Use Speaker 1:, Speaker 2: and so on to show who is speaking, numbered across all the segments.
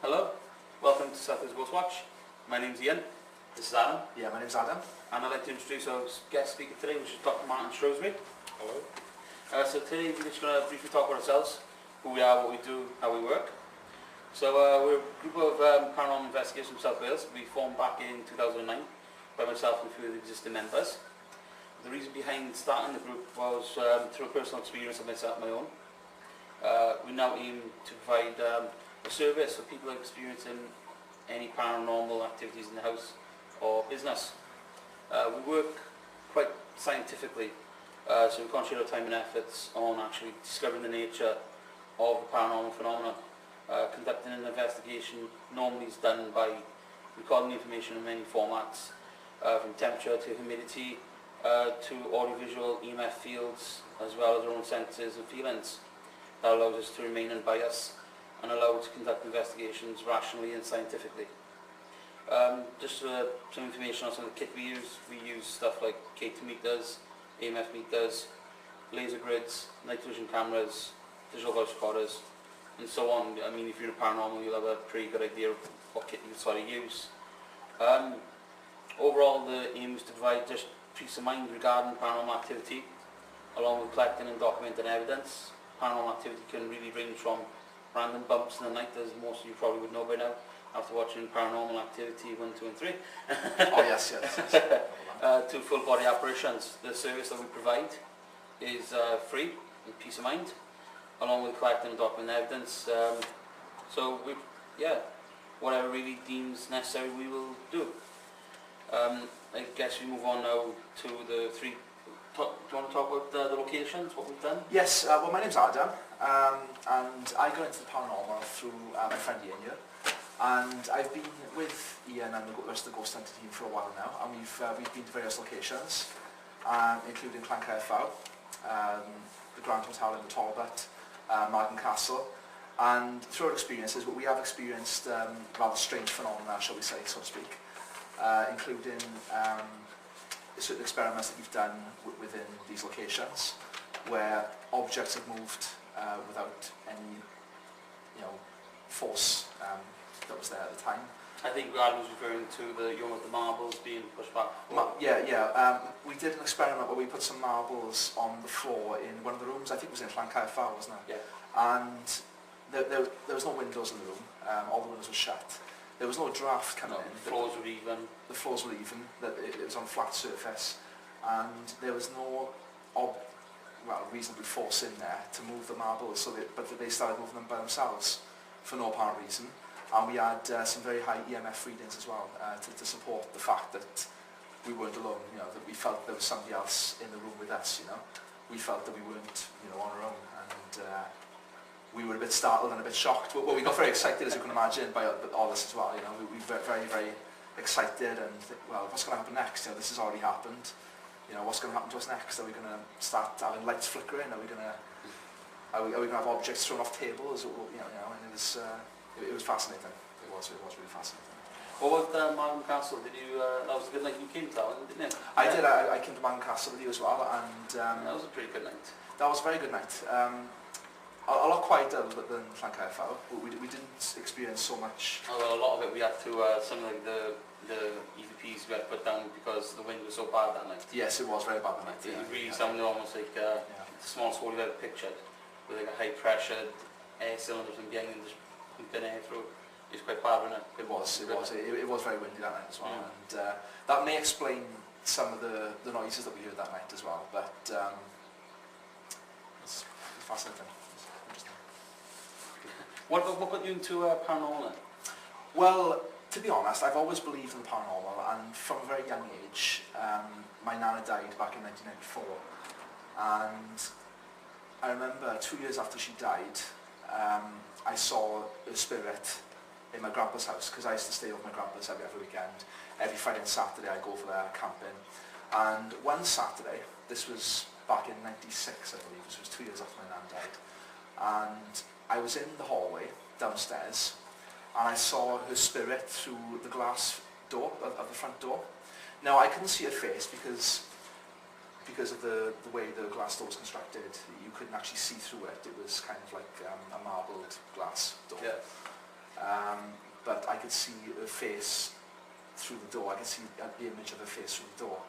Speaker 1: Hello, welcome to Southwest Ghost Watch. My name's Ian. This is Adam.
Speaker 2: Yeah, my name's Adam.
Speaker 1: And I'd like to introduce our guest speaker today, which is Dr. Martin Shrewsbury.
Speaker 3: Hello.
Speaker 1: So today we're just going to briefly talk about ourselves, who we are, what we do, how we work. So we're a group of paranormal investigators from South Wales. We formed back in 2009 by myself and a few of the existing members. The reason behind starting the group was through a personal experience of myself and my own. We now aim to provide a service for people experiencing any paranormal activities in the house or business. We work quite scientifically, so we concentrate our time and efforts on actually discovering the nature of the paranormal phenomena. Conducting an investigation normally is done by recording information in many formats, from temperature to humidity, to audiovisual EMF fields, as well as our own senses and feelings. That allows us to remain unbiased and allow us to conduct investigations rationally and scientifically. Just some information on some of the kit we use stuff like K2 meters, EMF meters, laser grids, night vision cameras, digital voice recorders, and so on. I mean, if you're in paranormal, you'll have a pretty good idea of what kit you can sort of use. Overall, the aim is to provide just peace of mind regarding paranormal activity, along with collecting and documenting evidence. Paranormal activity can really range from random bumps in the night, as most of you probably would know by now, after watching Paranormal Activity 1, 2 and 3.
Speaker 2: Oh yes.
Speaker 1: To full body apparitions. The service that we provide is free and peace of mind, along with collecting and documenting evidence. So whatever really deems necessary we will do. I guess we move on now to the three. Do you want to talk about the locations, what we've done?
Speaker 2: Yes, well my name's Adam, and I got into the paranormal through my friend Ian here. And I've been with Ian and the rest of the Ghost Hunter team for a while now, and we've been to various locations, including Llancairffordd, the Grand Hotel in the Talbot, Margam Castle, and through our experiences, we have experienced rather strange phenomena, shall we say, so to speak, including certain experiments that we've done within these locations, where objects have moved without any, force that was there at the time.
Speaker 1: I think Adam was referring to the marbles being pushed back.
Speaker 2: We did an experiment where we put some marbles on the floor in one of the rooms. I think it was in Llancairffordd, wasn't it?
Speaker 1: Yeah.
Speaker 2: And there was no windows in the room. All the windows were shut. There was no draft coming in.
Speaker 1: The floors were even.
Speaker 2: The floors were even. It was on a flat surface, and there was no reasonable force in there to move the marbles. But they started moving them by themselves for no apparent reason. And we had some very high EMF readings as well to support the fact that we weren't alone. That we felt there was somebody else in the room with us. We felt that we weren't, on our own, and we were a bit startled and a bit shocked. Well, we got very excited, as you can imagine, by all this as well. We were very, very excited and what's going to happen next? This has already happened. What's going to happen to us next? Are we going to start having lights flickering? Are we going to have objects thrown off tables? And it was fascinating. It was really fascinating.
Speaker 1: What about Margam Castle? Did you? That was a good night. You came to that one, didn't you?
Speaker 2: I did. I came to Margam Castle with you as well, and
Speaker 1: that was a pretty good night.
Speaker 2: That was a very good night. A lot quieter than Llancairffordd, but we didn't experience so much.
Speaker 1: Well, a lot of it we had to, some of the EVPs we had to put down because the wind was so bad that night.
Speaker 2: Yes, it was very bad that night.
Speaker 1: It really sounded almost like the smallest hole you've ever pictured, with like a high pressured air cylinder from behind and just pumping air through. It was quite bad, wasn't it? It was very windy that night as well, and that may explain some of the noises that we heard that night as well, but it's fascinating. What got you into paranormal then?
Speaker 2: Well, to be honest, I've always believed in the paranormal, and from a very young age, my nana died back in 1994, and I remember 2 years after she died, I saw a spirit in my grandpa's house, because I used to stay with my grandpa's every weekend. Every Friday and Saturday I'd go over there camping, and one Saturday, this was back in 96 I believe, this was 2 years after my nan died, and I was in the hallway downstairs, and I saw her spirit through the glass door of the front door. Now I couldn't see her face because of the way the glass door was constructed. You couldn't actually see through it. It was kind of like a marbled glass door.
Speaker 1: Yeah.
Speaker 2: but I could see her face through the door. I could see the image of her face through the door.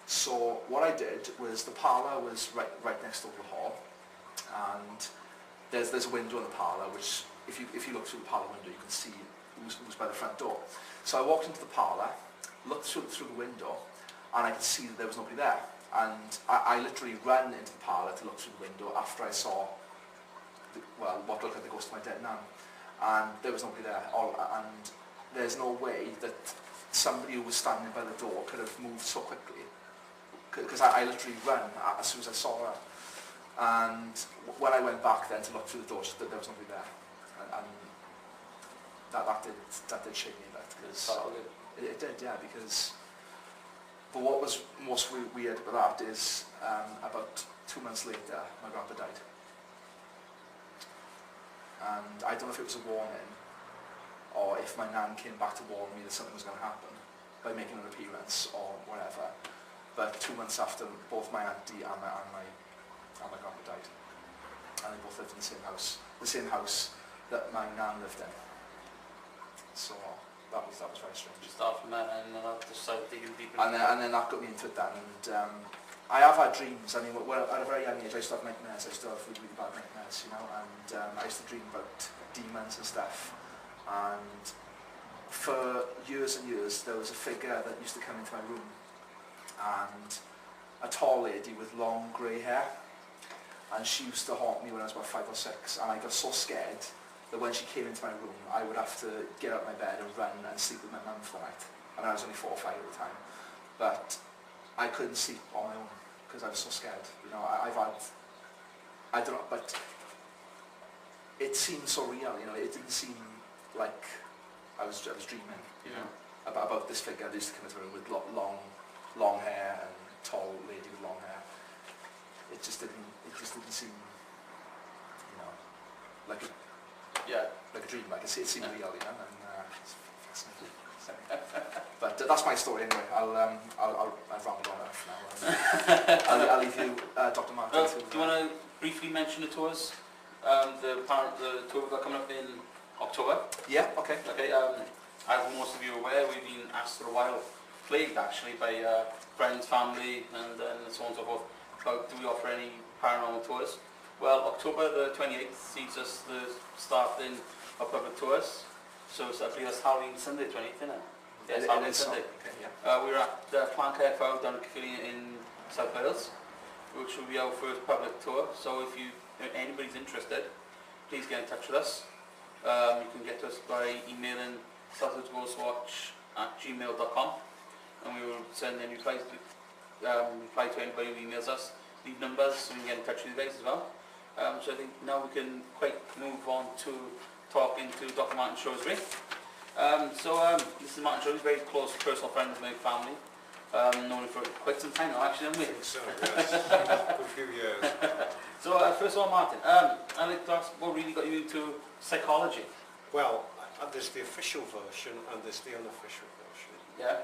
Speaker 2: So what I did was, the parlour was right next door to the hall, and there's a window in the parlour which, if you look through the parlour window, you can see who's by the front door. So I walked into the parlour, looked through the window, and I could see that there was nobody there. And I literally ran into the parlour to look through the window after I saw what looked like the ghost of my dead nan. And there was nobody there. And there's no way that somebody who was standing by the door could have moved so quickly, because I literally ran as soon as I saw her. And when I went back then to look through the door, there was nobody there. And that did shake me a bit, because it did, yeah, because. But what was most weird about that is, about 2 months later, my grandpa died. And I don't know if it was a warning, or if my nan came back to warn me that something was going to happen by making an appearance or whatever. But 2 months after, both my auntie and my grandpa died, and they both lived in the same house that my nan lived in. So that was very strange.
Speaker 1: Start from there, and then I decided digging deeper.
Speaker 2: And then that got me into it then. And I have had dreams. I mean, at a very young age, I used to have nightmares. I used to have really, really bad nightmares, you know. And I used to dream about demons and stuff. And for years and years, there was a figure that used to come into my room, and a tall lady with long grey hair. And she used to haunt me when I was about 5 or 6, and I got so scared that when she came into my room, I would have to get out of my bed and run and sleep with my mum for the night. I mean, I was only 4 or 5 at the time, but I couldn't sleep on my own because I was so scared. You know, I don't know, but it seemed so real. You know, it didn't seem like I was dreaming. You know, about this figure that used to come into my room with long hair, and tall lady with long hair. It just didn't seem, you know, like a dream. Like it seemed real, you know, and it's fascinating. But that's my story anyway. I've rambled on enough now. I'll leave you, Dr. Martin.
Speaker 1: Do you want to briefly mention the tours? The tour we've got coming up in October.
Speaker 2: Yeah. Okay.
Speaker 1: Okay. As most of you are aware, we've been asked for a while, plagued actually by friends, family, and so on and so forth, about do we offer any paranormal tours. Well, October the 28th sees us starting our public tours. So I believe that's Halloween Sunday, 28th, isn't it? Yes, Halloween Sunday.
Speaker 2: Okay, yeah.
Speaker 1: We're at Plank Airfowl down in Caerphilly in South Wales, which will be our first public tour. So if anybody's interested, please get in touch with us. You can get to us by emailing southwoodsghostwatch@gmail.com, and we will send any reply to anybody who emails us. Leave numbers so we can get in touch with you guys as well. So I think now we can quite move on to talking to Dr. Martin Shrewsbury. This is Martin Shrewsbury, very close personal friend of my family. Known him for quite some time now, actually, haven't we?
Speaker 3: I think so, yes. For a few years.
Speaker 1: So first of all, Martin, I'd like to ask what really got you into psychology?
Speaker 3: Well, there's the official version and there's the unofficial version.
Speaker 1: Yeah.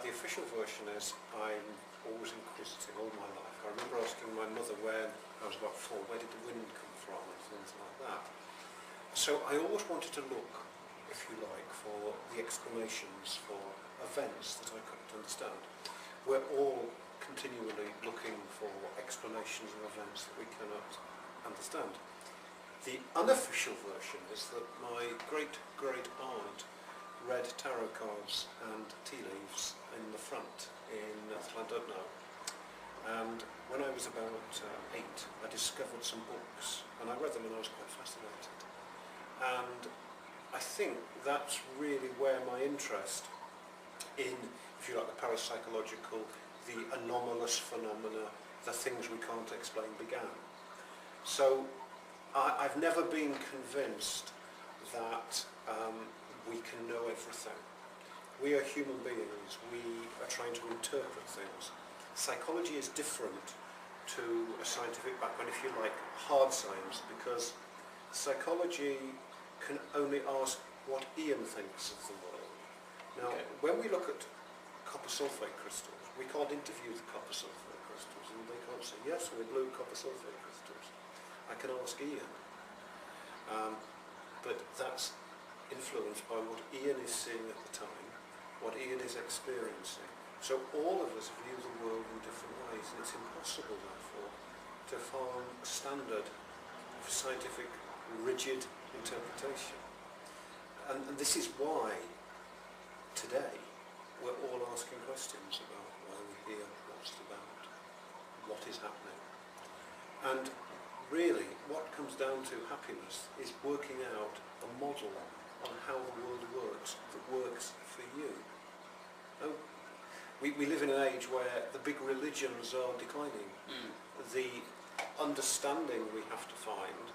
Speaker 3: The official version is I'm always inquisitive all my life. I remember asking my mother when I was about 4, where did the wind come from and things like that. So I always wanted to look, if you like, for the explanations for events that I couldn't understand. We're all continually looking for explanations of events that we cannot understand. The unofficial version is that my great-great-aunt read tarot cards and tea leaves in the front in Llandudno. And when I was about 8, I discovered some books, and I read them and I was quite fascinated. And I think that's really where my interest in, if you like, the parapsychological, the anomalous phenomena, the things we can't explain began. So I've never been convinced that we can know everything. We are human beings, we are trying to interpret things. Psychology is different to a scientific background, if you like, hard science, because psychology can only ask what Ian thinks of the world. Now, when we look at copper sulfate crystals, we can't interview the copper sulfate crystals, and they can't say, yes, we're blue copper sulfate crystals. I can ask Ian. But that's influenced by what Ian is seeing at the time, what Ian is experiencing. So all of us view the world in different ways, and it's impossible, therefore, to form a standard of scientific, rigid interpretation. And this is why, today, we're all asking questions about why we're here, what's it about, what is happening. And really, what comes down to happiness is working out a model on how the world works that works for you. Now, we live in an age where the big religions are declining. The understanding we have to find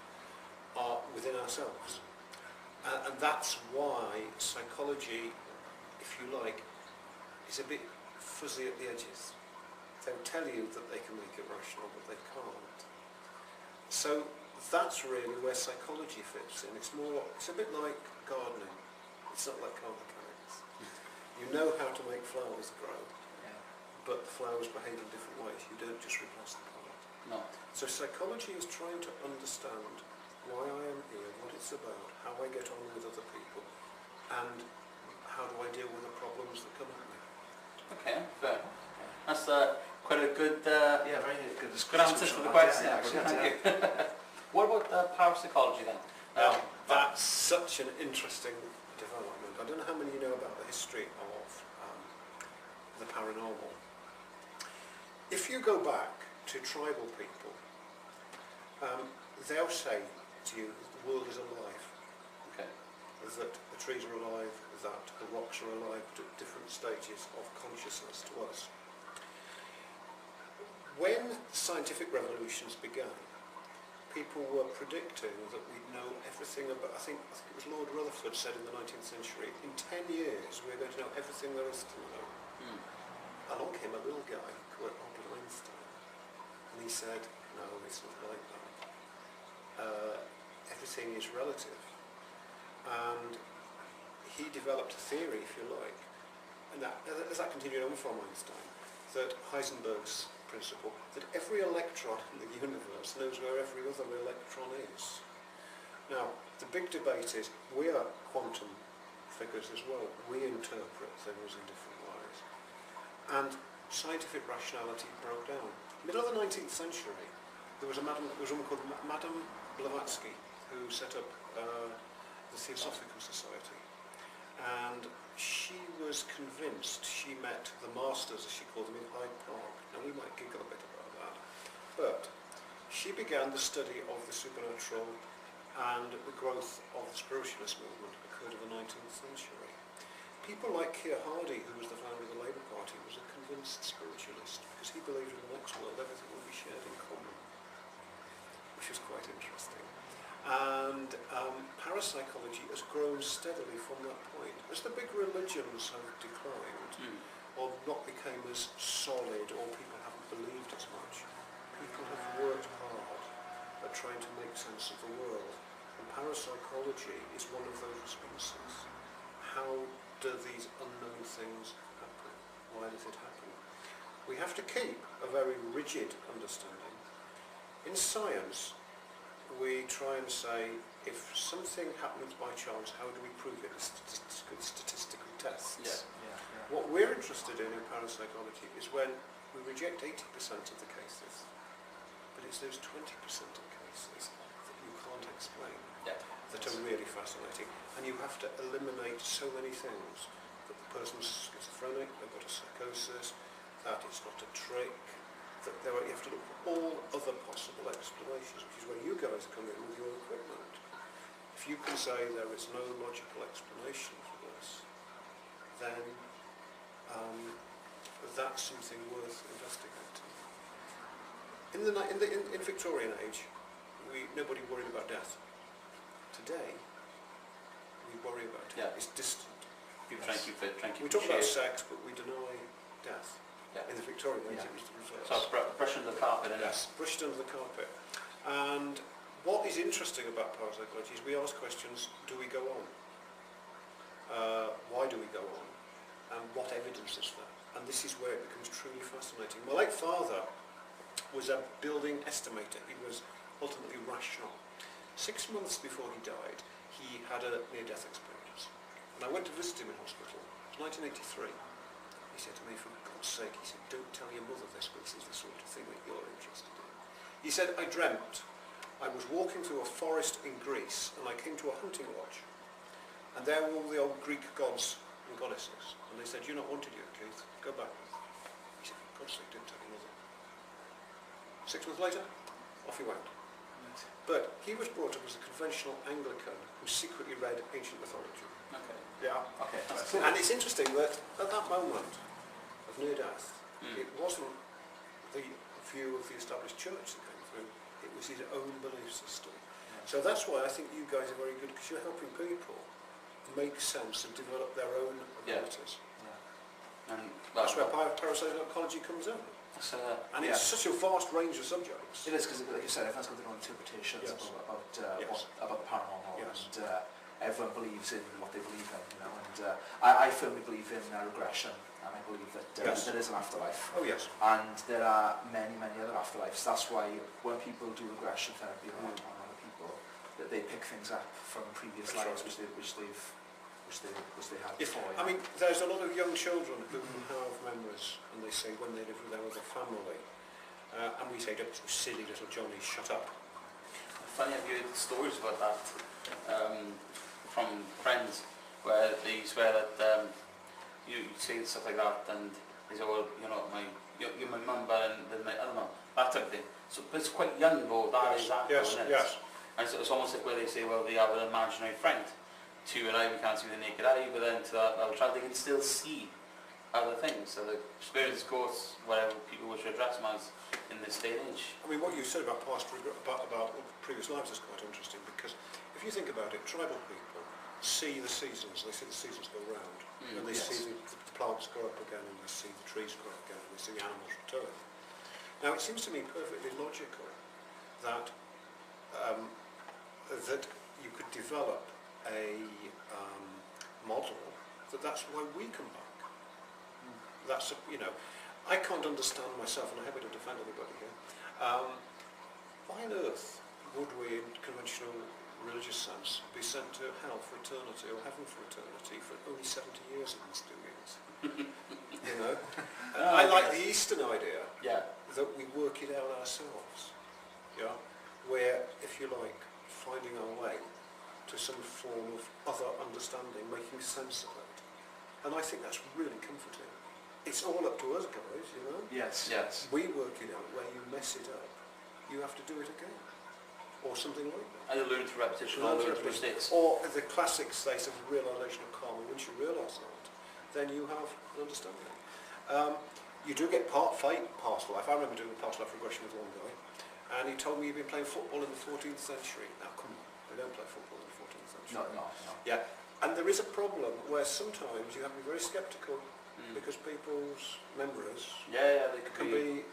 Speaker 3: are within ourselves. And that's why psychology, if you like, is a bit fuzzy at the edges. They'll tell you that they can make it rational, but they can't. So that's really where psychology fits in. It's a bit like gardening. It's not like car mechanics. You know how to make flowers grow, but the flowers behave in different ways. You don't just replace the plant.
Speaker 1: No.
Speaker 3: So psychology is trying to understand why I am here, what it's about, how I get on with other people, and how do I deal with the problems that come at me.
Speaker 1: Okay, fair. That's quite a good
Speaker 2: very good.
Speaker 1: good answer to the question.
Speaker 2: Yeah,
Speaker 1: Actually.
Speaker 2: brilliant,
Speaker 1: Thank you. What about parapsychology then?
Speaker 3: Now, that's such an interesting development. I don't know how many you know about the history of the paranormal. If you go back to tribal people, they'll say to you that the world is alive.
Speaker 1: Okay.
Speaker 3: That the trees are alive, that the rocks are alive at different stages of consciousness to us. When scientific revolutions began, people were predicting that we'd know everything about, I think it was Lord Rutherford said in the 19th century, in 10 years we're going to know everything there is to know. Along came a little guy called Albert Einstein, and he said, no, it's not like that. Everything is relative. And he developed a theory, if you like, and that continued on from Einstein, that Heisenberg's principle, that every electron in the universe knows where every other electron is. Now, the big debate is, we are quantum figures as well. We interpret things in different ways. And scientific rationality broke down. Middle of the 19th century, there was a woman called Madame Blavatsky, who set up the Theosophical Society. And she was convinced, she met the masters, as she called them, in Hyde Park. Now we might giggle a bit about that. But she began the study of the supernatural, and the growth of the spiritualist movement occurred in the 19th century. People like Keir Hardie, who was the founder of the Labour Party, was a convinced spiritualist, because he believed in the next world everything will be shared in common, which is quite interesting. And parapsychology has grown steadily from that point. As the big religions have declined, or not became as solid, or people haven't believed as much, people have worked hard at trying to make sense of the world. And parapsychology is one of those responses. How do these unknown things happen? Why does it happen? We have to keep a very rigid understanding. In science, we try and say, if something happens by chance, how do we prove it? Statistical tests.
Speaker 1: Yeah.
Speaker 3: What we're interested in parapsychology is when we reject 80% of the cases, but it's those 20% of cases that you can't explain that are really fascinating. And you have to eliminate so many things. That the person's schizophrenic, they've got a psychosis, that it's not a trick, that you have to look for all other possible explanations, which is where you guys come in with your equipment. If you can say there is no logical explanation for this, then that's something worth investigating. In Victorian age, nobody worried about death. Today, we worry about it.
Speaker 1: Yeah.
Speaker 3: It's distant.
Speaker 1: People try and keep it.
Speaker 3: We talk about sex, but we deny death.
Speaker 1: Yeah.
Speaker 3: In the Victorian age, it was the reverse.
Speaker 1: So it's brush under the carpet, isn't it?
Speaker 3: Yes, brushed under the carpet. And what is interesting about parapsychology is we ask questions, do we go on? Why do we go on? And what evidence is there? And this is where it becomes truly fascinating. My late father was a building estimator. He was ultimately rational. 6 months before he died, he had a near-death experience. And I went to visit him in hospital. It was 1983. He said to me, for God's sake, he said, don't tell your mother this, but this is the sort of thing that you're interested in. He said, I dreamt I was walking through a forest in Greece and I came to a hunting lodge. And there were all the old Greek gods and goddesses. And they said, you're not wanted yet, Keith. Go back. He said, for God's sake, don't tell your mother. 6 months later, off he went. But he was brought up as a conventional Anglican who secretly read ancient mythology.
Speaker 1: Okay.
Speaker 2: Yeah.
Speaker 1: Okay. That's
Speaker 2: Cool.
Speaker 3: And it's interesting that at that moment of near death, it wasn't the view of the established church that came through, it was his own belief system. So that's why I think you guys are very good, because you're helping people make sense and develop their own abilities.
Speaker 2: Yeah.
Speaker 1: And
Speaker 3: That's where parapsychology comes in. And it's such a vast range of subjects.
Speaker 2: It is, because like you said, everyone's got their own interpretations about the paranormal, and everyone believes in what they believe in, you know. And I firmly believe in regression, and I believe that there is an afterlife.
Speaker 3: Oh yes.
Speaker 2: And there are many, many other afterlives. That's why when people do regression therapy on other people, that they pick things up from previous lives which they had before.
Speaker 3: I mean, there's a lot of young children who have memories, and they say when they live with their other family, and we say, "Don't be so silly, little Johnny, shut up."
Speaker 1: funny, I've heard stories about that from friends where they swear that you say stuff like that, and they say, well, you're not you're my mum, but then I don't know, that type of thing. So, but it's quite young though, that is that.
Speaker 3: Yes.
Speaker 1: And so it's almost like where they say, well, they have an imaginary friend. To an eye, we can't see with the naked eye, but then to that level child, they can still see other things. So the spirits, ghosts, whatever people wish to address them as in this day and age.
Speaker 3: I mean, what you said about about previous lives is quite interesting, because if you think about it, tribal people see the seasons, they see the seasons go round, and they see the plants grow up again, and they see the trees grow up again, and they see the animals return. Now, it seems to me perfectly logical that that you could develop a model that's why we come back. That's I can't understand myself, and I haven't to defend anybody here. Why on earth would we, in conventional religious sense, be sent to hell for eternity or heaven for eternity for only 70 years of this doing it? I like the Eastern idea that we work it out ourselves. Where, if you like, finding our way to some form of other understanding, making sense of it. And I think that's really comforting. It's all up to us, guys,
Speaker 2: Yes.
Speaker 3: We work it out. Where you mess it up, you have to do it again. Or something like that.
Speaker 1: Either learn through repetition or learn through mistakes.
Speaker 3: Or the classic state of realisation of karma. Once you realise that, then you have an understanding. You do get part fate, past life. I remember doing a past life regression with one guy, and he told me he'd been playing football in the 14th century. Now, come on, they don't play football in the 14th century.
Speaker 2: No.
Speaker 3: Yeah, and there is a problem where sometimes you have to be very sceptical because people's memories
Speaker 1: they
Speaker 3: can be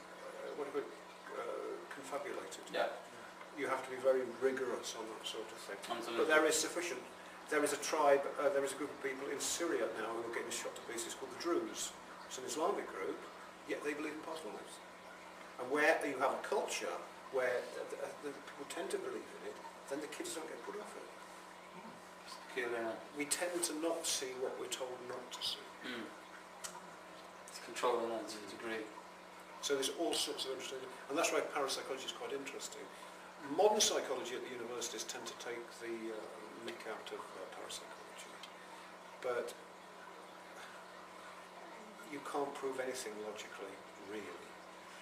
Speaker 3: confabulated.
Speaker 1: Yeah.
Speaker 3: You have to be very rigorous on that sort of thing.
Speaker 1: Absolutely.
Speaker 3: But there is sufficient. There is a tribe, there is a group of people in Syria now who are getting shot to pieces called the Druze. It's an Islamic group, yet they believe in past lives. And where you have a culture where the people tend to believe in it, then the kids don't get put off it. We tend to not see what we're told not to see.
Speaker 1: It's controlling that to a degree.
Speaker 3: So there's all sorts of interesting, and that's why parapsychology is quite interesting. Modern psychology at the universities tend to take the mick out of parapsychology, but you can't prove anything logically, really.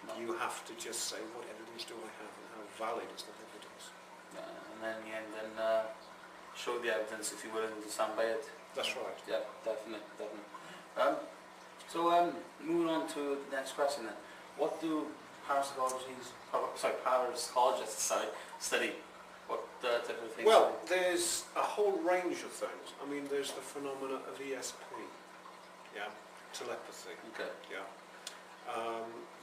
Speaker 1: No.
Speaker 3: You have to just say, what evidence do I have, and how valid is that evidence?
Speaker 1: And then in the end, show the evidence if you're willing to stand by it.
Speaker 3: That's right.
Speaker 1: Yeah, definitely. Moving on to the next question then. What do parapsychologists study? What type of things?
Speaker 3: Well, there's a whole range of things. I mean, there's the phenomena of ESP, telepathy.
Speaker 1: Okay.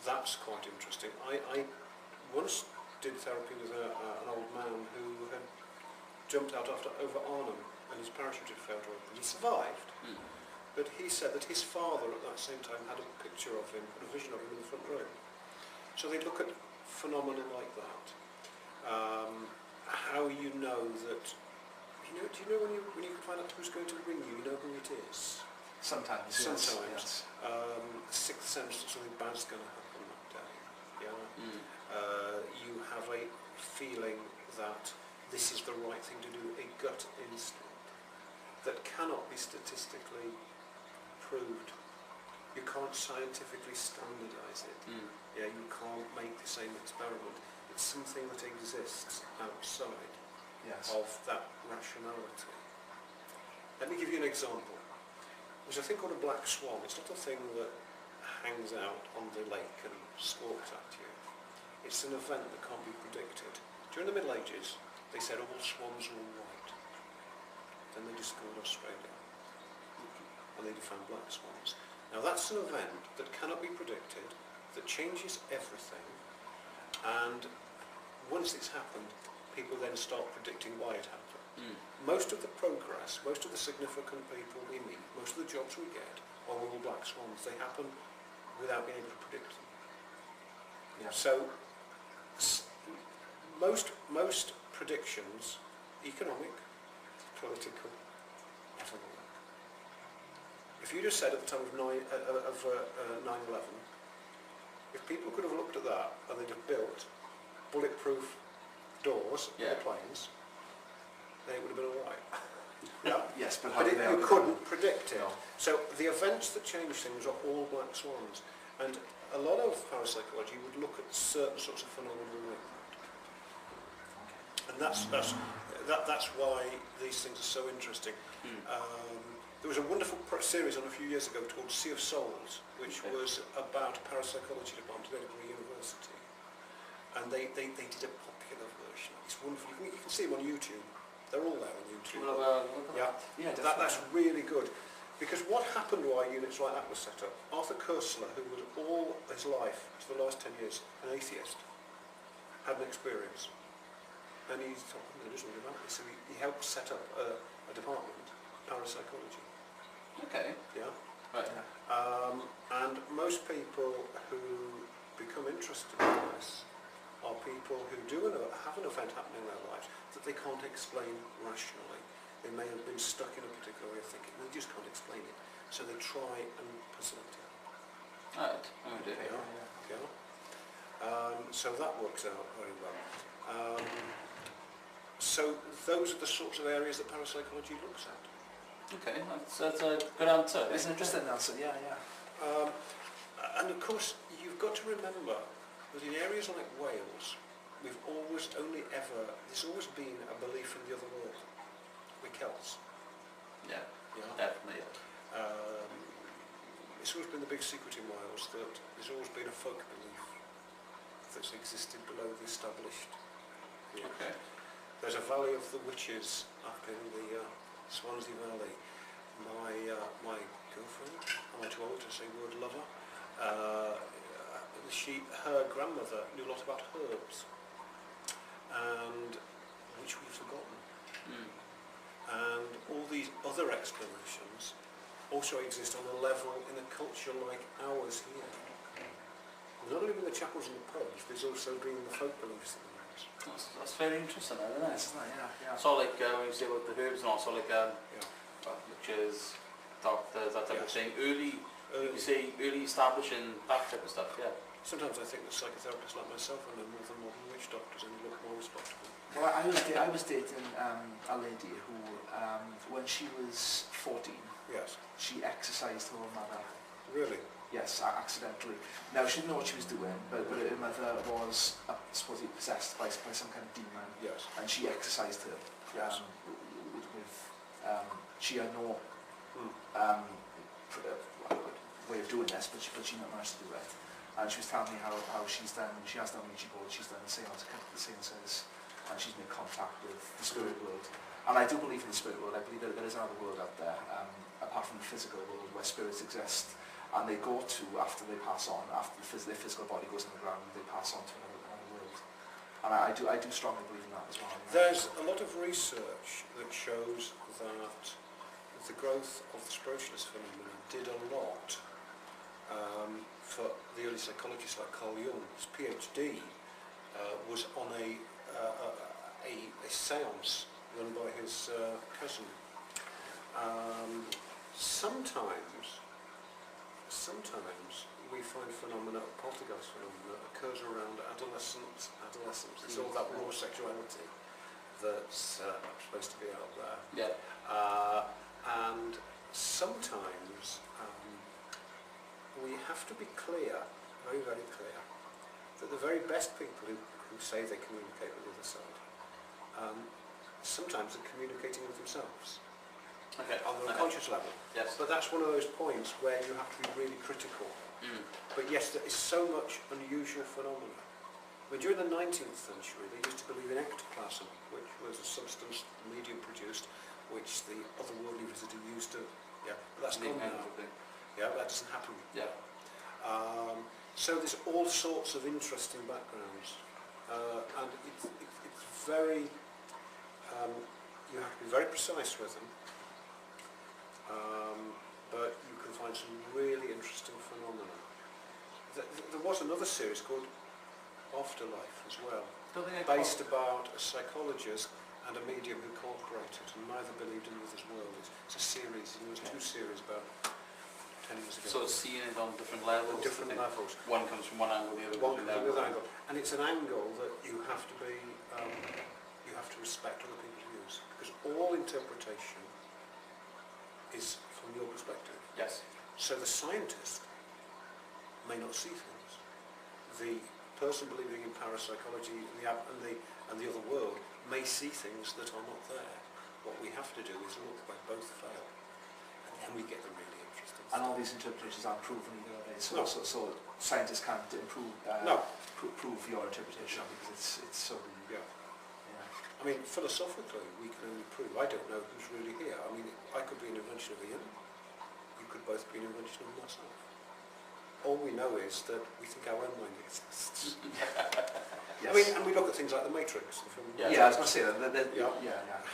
Speaker 3: That's quite interesting. I once did therapy with an old man who had jumped out over Arnhem, and his parachute had failed to open. He survived, but he said that his father at that same time had a picture of him, a vision of him in the front room. So they look at phenomena like that. How you know that Do you know when you can find out who's going to ring you, you know who it is?
Speaker 2: Sometimes.
Speaker 3: Sometimes.
Speaker 2: Yes.
Speaker 3: Sixth sense that something bad's going to happen that day. Yeah.
Speaker 1: Mm.
Speaker 3: You have a feeling that this is the right thing to do, a gut instinct that cannot be statistically proved. You can't scientifically standardise it.
Speaker 1: Mm.
Speaker 3: Yeah, you can't make the same experiment. It's something that exists outside
Speaker 2: Yes.
Speaker 3: of that rationality. Let me give you an example. There's a thing called a black swan. It's not a thing that hangs out on the lake and squawks at you. It's an event that can't be predicted. During the Middle Ages, they said all swans were white. Then they discovered Australia. And they found black swans. Now that's an event that cannot be predicted, that changes everything, and once it's happened, people then start predicting why it happened.
Speaker 1: Mm.
Speaker 3: Most of the progress, most of the significant people we meet, most of the jobs we get are all black swans. They happen without being able to predict them.
Speaker 2: Yeah.
Speaker 3: So most predictions, economic, political, never work. If you just said at the time of 9/11, if people could have looked at that and they'd have built bulletproof doors for the planes, then it would have been all right. Yeah.
Speaker 2: Yes, but how
Speaker 3: But
Speaker 2: do they
Speaker 3: you couldn't predict it.
Speaker 2: No.
Speaker 3: So the events that change things are all black swans. And a lot of parapsychology would look at certain sorts of phenomena like that. And that's why these things are so interesting. There was a wonderful series on a few years ago called Sea of Souls, which was about a parapsychology department at Edinburgh University. And they did a popular version. It's wonderful. You can see them on YouTube. They're all there on YouTube.
Speaker 2: Yeah,
Speaker 3: That's really good. Because what happened why units like that were set up? Arthur Koestler, who was all his life, for the last 10 years, an atheist, had an experience. And he thought, I'm going to do something about this. So he helped set up a department, parapsychology.
Speaker 1: Okay.
Speaker 3: Yeah.
Speaker 1: Right.
Speaker 3: And most people who become interested in this are people who have an event happening in their lives that they can't explain rationally. They may have been stuck in a particular way of thinking, they just can't explain it. So they try and puzzle it out.
Speaker 1: Right. Oh dear.
Speaker 3: So that works out very well. So those are the sorts of areas that parapsychology looks at.
Speaker 1: Okay, that's a good answer.
Speaker 2: It's an interesting answer, yeah.
Speaker 3: And of course, you've got to remember that in areas like Wales, there's always been a belief in the other world. We're Celts.
Speaker 1: Yeah,
Speaker 3: Yeah.
Speaker 1: definitely.
Speaker 3: It's always been the big secret in Wales that there's always been a folk belief that's existed below the established. Yeah.
Speaker 1: Okay.
Speaker 3: There's a valley of the witches up in the Swansea Valley. My girlfriend, am I too old to say word lover? Her grandmother knew a lot about herbs, and which we've forgotten. And all these other explanations also exist on a level in a culture like ours here. Not only in the chapels and the pubs, there's also been the folk beliefs in the house.
Speaker 1: That's very interesting, isn't it?
Speaker 2: Yeah.
Speaker 1: So like when you say about the herbs and also like witches, doctors, that type of thing. Early establishing that type of stuff. Yeah.
Speaker 3: Sometimes I think that psychotherapists like myself are no more than modern witch doctors and look more respectable.
Speaker 2: Well, I was dating a lady who, when she was 14,
Speaker 3: Yes.
Speaker 2: she exercised her mother.
Speaker 3: Really?
Speaker 2: Yes, accidentally. Now, she didn't know what she was doing, but her mother was supposedly possessed by some kind of demon.
Speaker 3: Yes.
Speaker 2: And she exercised her.
Speaker 3: Yes.
Speaker 2: She had no way of doing this, but she managed to do it. And she was telling me how she has done Ouija boards, she's done the seances, and she's made contact with the spirit world. And I do believe in the spirit world. I believe that there is another world out there, apart from the physical world, where spirits exist. And they go to, after they pass on, after their physical body goes in the ground, they pass on to another world. And I do strongly believe in that as well.
Speaker 3: There's a lot of research that shows that the growth of the spiritualist phenomenon did a lot for the early psychologists like Carl Jung. His PhD was on a seance run by his cousin. Sometimes we find phenomena, poltergeist phenomena, occurs around adolescence. It's all that raw sexuality that's supposed to be out there.
Speaker 1: Yeah.
Speaker 3: And sometimes we have to be clear, very, very clear, that the very best people who say they communicate with the other side, sometimes they're communicating with themselves
Speaker 1: Okay.
Speaker 3: on the unconscious level.
Speaker 1: Yes.
Speaker 3: But that's one of those points where you have to be really critical.
Speaker 1: Mm.
Speaker 3: But yes, there is so much unusual phenomena. I mean, during the 19th century, they used to believe in ectoplasm, which was a substance the medium produced, which the otherworldly visitor used to... Yeah, but that's gone now. Yeah, that doesn't happen.
Speaker 1: Yeah.
Speaker 3: So there's all sorts of interesting backgrounds. And it's very... you have to be very precise with them. But you can find some really interesting phenomena. There was another series called Afterlife as well, based about a psychologist and a medium who cooperated, and neither believed in the other's world. It's a series, and there was 2 series about 10 years ago.
Speaker 1: So it's seeing it on different levels.
Speaker 3: On different levels.
Speaker 1: One comes from one angle, the other
Speaker 3: One
Speaker 1: comes from
Speaker 3: from
Speaker 1: the
Speaker 3: the
Speaker 1: other
Speaker 3: angle, and it's an angle that you have to be, you have to respect other people's views, because all interpretation is from your perspective.
Speaker 1: Yes.
Speaker 3: So the scientist may not see things. The person believing in parapsychology and the other world may see things that are not there. What we have to do is look where both fail, and then we get the really interesting
Speaker 2: And all
Speaker 3: stuff.
Speaker 2: these interpretations aren't proven either, are they?
Speaker 3: No.
Speaker 2: So scientists can't improve,
Speaker 3: No.
Speaker 2: prove your interpretation because it's so...
Speaker 3: Yeah.
Speaker 2: Yeah.
Speaker 3: I mean, philosophically, we can only prove. I don't know who's really here. I mean, I could be an invention of Ian. You could both be an invention of myself. All we know is that we think our own mind exists.
Speaker 2: Yes.
Speaker 3: I mean, and we look at things like The Matrix. The film.
Speaker 1: Yeah.
Speaker 2: Yeah, I was going to say that.
Speaker 3: Yeah.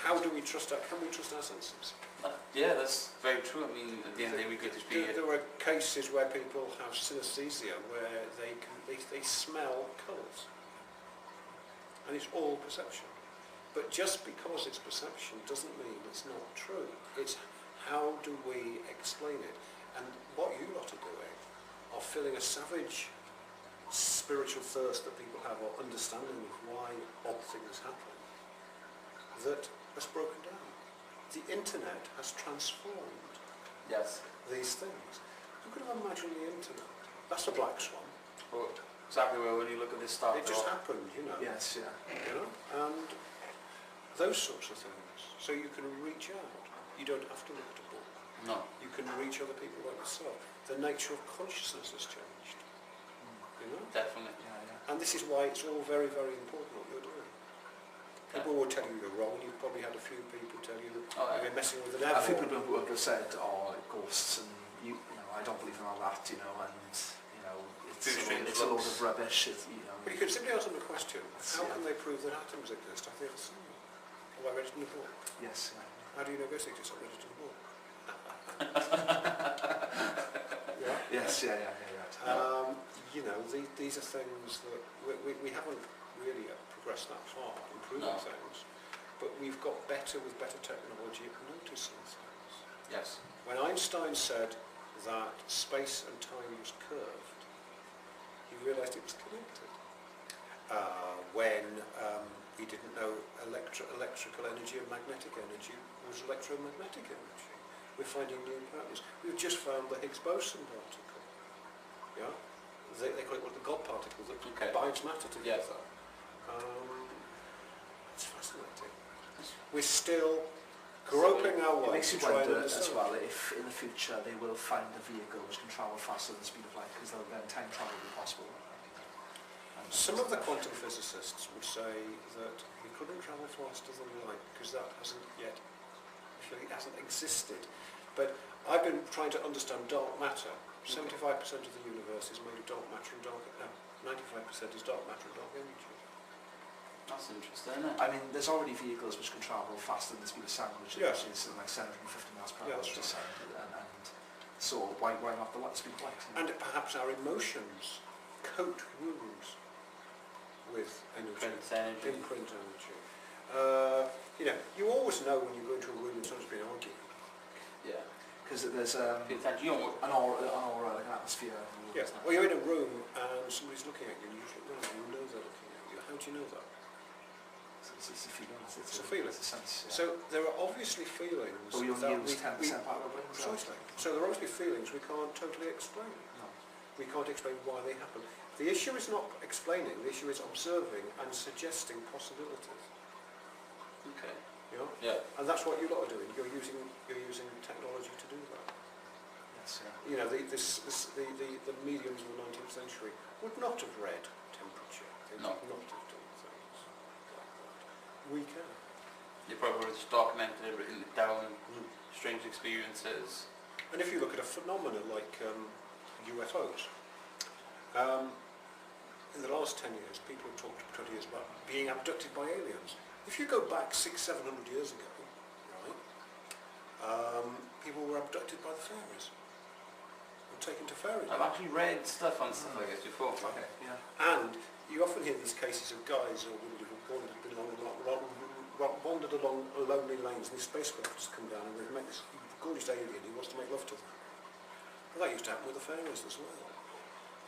Speaker 3: How do we trust our? Can we trust our senses?
Speaker 1: Yeah, that's very true. I mean, at the end of the day, we could just be...
Speaker 3: There are cases where people have synesthesia, where they smell colours, and it's all perception. But just because it's perception doesn't mean it's not true. It's how do we explain it? And what you lot are doing are filling a savage spiritual thirst that people have, or understanding of why odd things happen, that has broken down. The internet has transformed
Speaker 1: Yes.
Speaker 3: these things. You could have imagined the internet. That's a black swan.
Speaker 1: Well, exactly where when you look at this stuff...
Speaker 3: It just happened, you know.
Speaker 2: Yes, yeah.
Speaker 3: You know, and those sorts of things. So you can reach out. You don't have to look at a book.
Speaker 1: No.
Speaker 3: You can reach other people like yourself. The nature of consciousness has changed. You know?
Speaker 1: Definitely.
Speaker 2: Yeah, yeah.
Speaker 3: And this is why it's all very, very important what you're doing. People will tell you you're wrong. You've probably had a few people tell you you're messing with the devil.
Speaker 2: A few people who have said, oh, ghosts, and you know, I don't believe in all that, you know, and you know, it's a load of rubbish. You know.
Speaker 3: But you could simply ask them a question. How
Speaker 2: Yeah.
Speaker 3: can they prove that atoms exist? Have they ever seen them? Oh, I read it in a book.
Speaker 2: Yes. Yeah.
Speaker 3: How do you know ghosts exist? I read it in a book. Yeah.
Speaker 2: Yes. Yeah.
Speaker 3: You know, these are things that we haven't really progressed that far in proving
Speaker 1: No.
Speaker 3: things, but we've got better with better technology at noticing things.
Speaker 1: Yes.
Speaker 3: When Einstein said that space and time was curved, he realised it was connected. When he didn't know electrical energy and magnetic energy was electromagnetic energy. We're finding new patterns. We've just found the Higgs boson particle. Yeah? They call it the God particle that binds matter together. It's fascinating. We're still groping our
Speaker 2: It
Speaker 3: way
Speaker 2: makes
Speaker 3: to
Speaker 2: you
Speaker 3: try and
Speaker 2: wonder as
Speaker 3: understand.
Speaker 2: well if in the future they will find a vehicle which can travel faster than the speed of light, because then time travel will be possible. And
Speaker 3: Some of the quantum physicists would say that we couldn't travel faster than light because that hasn't yet, it hasn't existed. But I've been trying to understand dark matter. 75% of the universe is made of dark matter and 95% is dark matter and dark energy.
Speaker 1: That's interesting, isn't it?
Speaker 2: I mean, there's already vehicles which can travel faster than the speed of sound, which
Speaker 3: Yes.
Speaker 2: is like 750 miles per
Speaker 3: Yeah,
Speaker 2: hour
Speaker 3: that's
Speaker 2: to
Speaker 3: right.
Speaker 2: sound, and so why not the light speed of light?
Speaker 3: And perhaps our emotions coat wounds with energy.
Speaker 1: Imprint energy.
Speaker 3: Imprint energy. You know, you always know when you go into a room and someone's been arguing.
Speaker 2: Yeah. Because there's
Speaker 1: Pay attention. You don't,
Speaker 2: an aura, like an atmosphere.
Speaker 3: Yeah. Well, you're in a room and somebody's looking at you and you usually know they're looking at you. How do you know that?
Speaker 2: It's a feeling.
Speaker 3: It's a feeling.
Speaker 2: It's a sense. Yeah.
Speaker 3: So there are obviously feelings
Speaker 2: But we only use 10% part of our brains.
Speaker 3: precisely. So there are obviously feelings we can't totally explain.
Speaker 2: No.
Speaker 3: We can't explain why they happen. The issue is not explaining, the issue is observing and suggesting possibilities.
Speaker 1: okay.
Speaker 3: You know?
Speaker 1: Yeah.
Speaker 3: And that's what you lot are doing. You're using technology to do that.
Speaker 2: Yes, yeah.
Speaker 3: You know, the mediums of the 19th century would not have read temperature. They
Speaker 1: No.
Speaker 3: would not have done things like that. We can.
Speaker 1: You probably would have documented it, written it down, strange experiences.
Speaker 3: And if you look at a phenomena like UFOs, in the last 10 years, people have talked for 20 years about being abducted by aliens. If you go back 600-700 years ago, right, people were abducted by the fairies, or taken to fairy
Speaker 1: I've actually read stuff on stuff like this before.
Speaker 2: Okay. Yeah.
Speaker 3: And you often hear these cases of guys or women who've wandered along lonely lanes and these spacecraft has come down and they've met this gorgeous alien who wants to make love to them. Well, that used to happen with the fairies as well,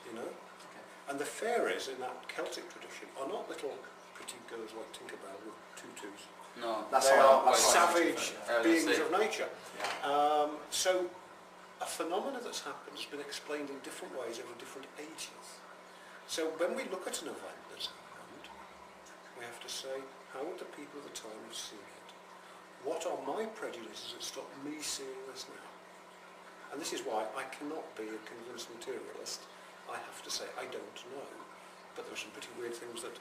Speaker 3: you know?
Speaker 2: Okay.
Speaker 3: And the fairies in that Celtic tradition are not little pretty girls like Tinkerbell with tutus.
Speaker 1: No.
Speaker 2: That's
Speaker 3: They
Speaker 2: how
Speaker 3: are
Speaker 2: that's
Speaker 3: savage
Speaker 2: how
Speaker 3: beings of nature.
Speaker 2: Yeah.
Speaker 3: So a phenomena that's happened has been explained in different ways over different ages. So when we look at an event that's happened, we have to say, how would the people of the time have seen it? What are my prejudices that stop me seeing this now? And this is why I cannot be a convinced materialist. I have to say, I don't know. But there are some pretty weird things that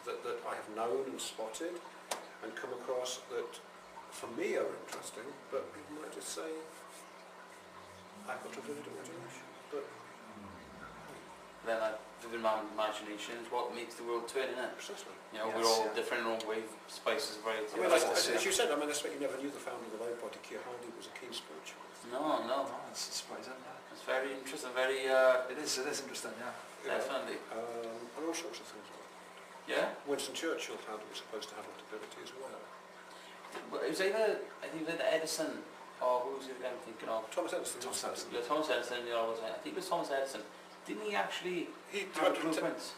Speaker 3: I have known and spotted and come across that for me are interesting, but people might just say, I've got a vivid imagination. But
Speaker 1: Then that vivid imagination is what makes the world turn, isn't it?
Speaker 3: precisely.
Speaker 1: You know,
Speaker 2: Yes,
Speaker 1: we're all
Speaker 2: yeah.
Speaker 1: different in our own way, spices, variety.
Speaker 3: I mean,
Speaker 1: of
Speaker 3: as
Speaker 1: stuff.
Speaker 3: you said, I expect you never knew the founder of the Labour Party, Keir Hardie, was a keen spiritualist.
Speaker 1: No, no.
Speaker 2: No, it's surprising. Yeah.
Speaker 1: It's very interesting, very,
Speaker 2: It is interesting. Yeah.
Speaker 3: You know,
Speaker 1: definitely.
Speaker 3: and all sorts of things like that.
Speaker 1: Yeah?
Speaker 3: Winston Churchill was supposed to have that ability as well.
Speaker 1: It was either, I think, it was Edison, or who was the other guy I'm thinking of?
Speaker 3: Thomas Edison.
Speaker 2: Thomas Edison.
Speaker 1: Yeah, Thomas Edison, you know, I think it was Thomas Edison. Didn't he actually
Speaker 3: He
Speaker 1: have
Speaker 3: developed
Speaker 1: blueprints?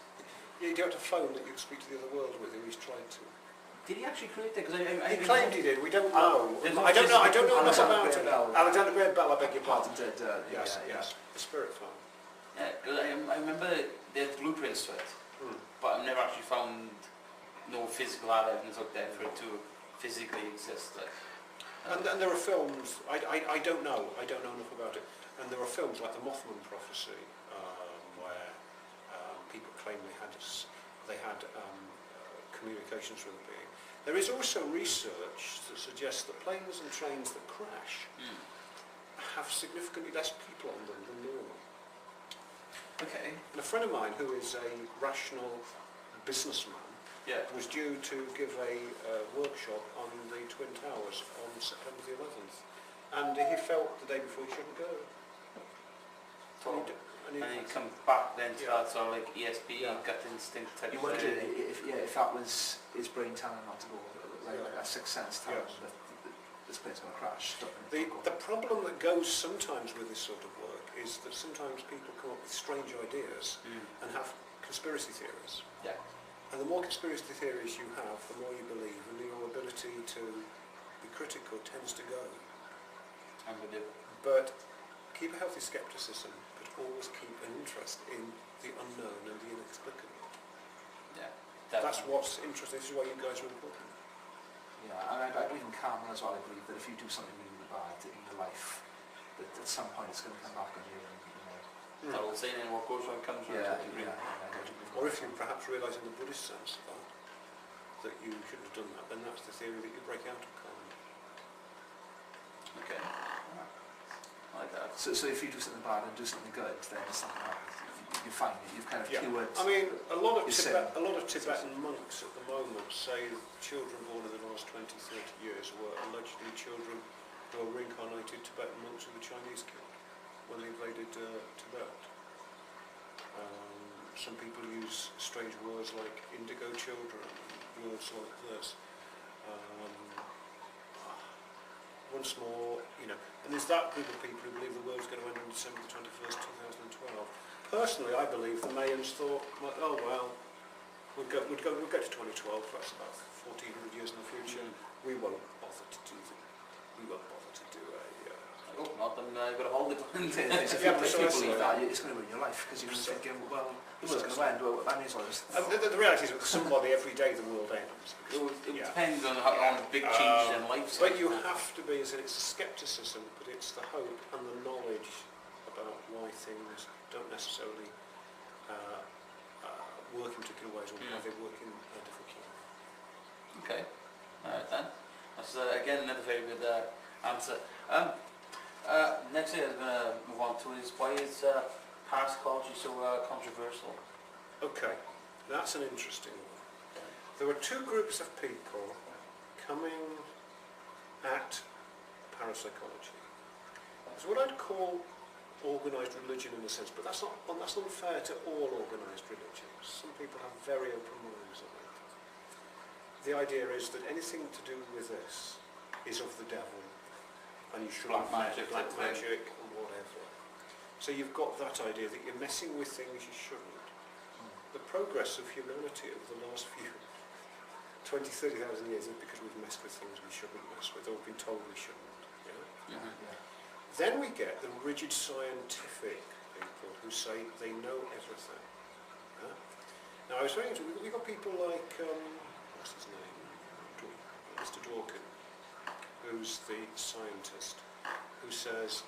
Speaker 3: he developed a phone that you could speak to the other world with, who he's tried to.
Speaker 1: Did he actually create it? Because
Speaker 3: He claimed he did. We don't know.
Speaker 1: There's no
Speaker 3: I don't know enough
Speaker 2: Alexander
Speaker 3: about
Speaker 2: Graham
Speaker 3: it.
Speaker 2: Bell.
Speaker 3: Alexander Graham Bell, I beg your
Speaker 2: Part
Speaker 3: pardon.
Speaker 2: did.
Speaker 3: Yes,
Speaker 2: yeah.
Speaker 3: yes. The spirit phone.
Speaker 1: Yeah, 'cause I remember there's blueprints to it, but I've never actually found no physical evidence out there for it to physically exist. Like,
Speaker 3: And there are films. I don't know. I don't know enough about it. And there are films like The Mothman Prophecy, where people claim they had communications with a being. There is also research that suggests that planes and trains that crash have significantly less people on them than normal.
Speaker 1: okay.
Speaker 3: And a friend of mine who is a rational businessman
Speaker 1: Yeah.
Speaker 3: was due to give a workshop on the Twin Towers on September the 11th. And he felt the day before he shouldn't go.
Speaker 1: And he comes back then to
Speaker 3: Yeah.
Speaker 1: that sort of like ESP,
Speaker 3: Yeah.
Speaker 1: gut instinct type
Speaker 2: You
Speaker 1: of
Speaker 2: wonder
Speaker 1: thing.
Speaker 2: if that was his brain telling him not to go, like
Speaker 3: Yeah.
Speaker 2: a sixth sense telling
Speaker 3: Yes.
Speaker 2: him that this plane's going to crash.
Speaker 3: The problem that goes sometimes with this sort of work is that sometimes people come up with strange ideas and have conspiracy theories.
Speaker 1: Yeah.
Speaker 3: And the more conspiracy theories you have, the more you believe, and your ability to be critical tends to go.
Speaker 1: I'm with you.
Speaker 3: But keep a healthy skepticism, but always keep an interest in the unknown and the inexplicable.
Speaker 1: Yeah.
Speaker 3: That's
Speaker 1: Definitely.
Speaker 3: what's interesting. This is why you guys are important.
Speaker 2: Yeah, and I believe in karma as well. I believe that if you do something really bad in your life, that at some point it's going to come back on you. And,
Speaker 1: That old saying, and what goes around comes around.
Speaker 2: yeah,
Speaker 1: I agree.
Speaker 2: I do believe
Speaker 3: Or
Speaker 2: that.
Speaker 3: if you perhaps realise in the Buddhist sense that you shouldn't have done that, then that's the theory that you break out of karma.
Speaker 1: Okay. I like that.
Speaker 2: So if you do something bad and do something good, then it's something that you find that you've kind of
Speaker 3: Yeah.
Speaker 2: cured.
Speaker 3: I mean, a lot of
Speaker 2: You're
Speaker 3: Tibetan monks at the moment say children born in the last 20, 30 years were allegedly children who were reincarnated Tibetan monks who the Chinese killed when they invaded Tibet. Some people use strange words like indigo children, words like this. once more, you know, and there's that group of people who believe the world's going to end on December the 21st, 2012. Personally, I believe the Mayans thought, well, oh well, we'll get to 2012, that's about 1400 years in the future. We won't bother to do
Speaker 1: I hope not, then you've got to hold it.
Speaker 2: If
Speaker 3: Yeah,
Speaker 2: you
Speaker 3: precisely.
Speaker 2: believe that, it's going to ruin your life, because you're going to be thinking, well, the world's going to end, well, that means well,
Speaker 3: the reality is with somebody every day the world ends.
Speaker 1: It
Speaker 3: Yeah.
Speaker 1: depends on how big changes in life.
Speaker 3: But you have to be, it's a scepticism, but it's the hope and the knowledge about why things don't necessarily work in particular ways, or why they work in different ways.
Speaker 1: Okay, alright then. That's again another very good answer. Next thing I'm going to move on to is why is parapsychology so controversial?
Speaker 3: Okay, that's an interesting one. There were two groups of people coming at parapsychology. It's what I'd call organised religion in a sense, but that's not unfair to all organised religions. Some people have very open minds on it. The idea is that anything to do with this is of the devil, and you should
Speaker 1: Black magic,
Speaker 3: and whatever. So you've got that idea that you're messing with things you shouldn't. The progress of humanity over the last few 20, 30,000 years is because we've messed with things we shouldn't mess with, or been told we shouldn't. Yeah? Then we get the rigid scientific people who say they know everything. Yeah? Now I was saying, we've got people like, what's his name? Mr. Dawkins, who's the scientist, who says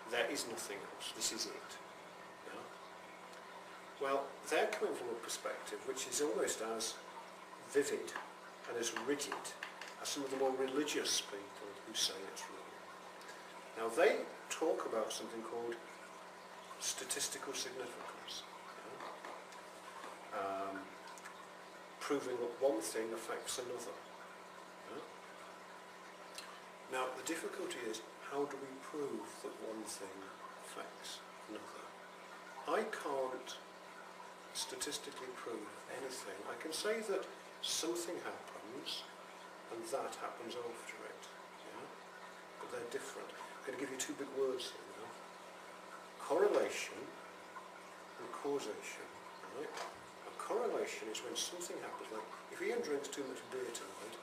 Speaker 3: there is nothing else, this is it. Yeah? Well, they're coming from a perspective which is almost as vivid and as rigid as some of the more religious people who say it's real. Now they talk about something called statistical significance, yeah? Proving that one thing affects another. Yeah? Now the difficulty is, how do we prove that one thing affects another? I can't statistically prove anything. I can say that something happens and that happens after it, yeah? But they're different. I'm going to give you two big words here now. Correlation and causation. Right? A correlation is when something happens, like if Ian drinks too much beer tonight,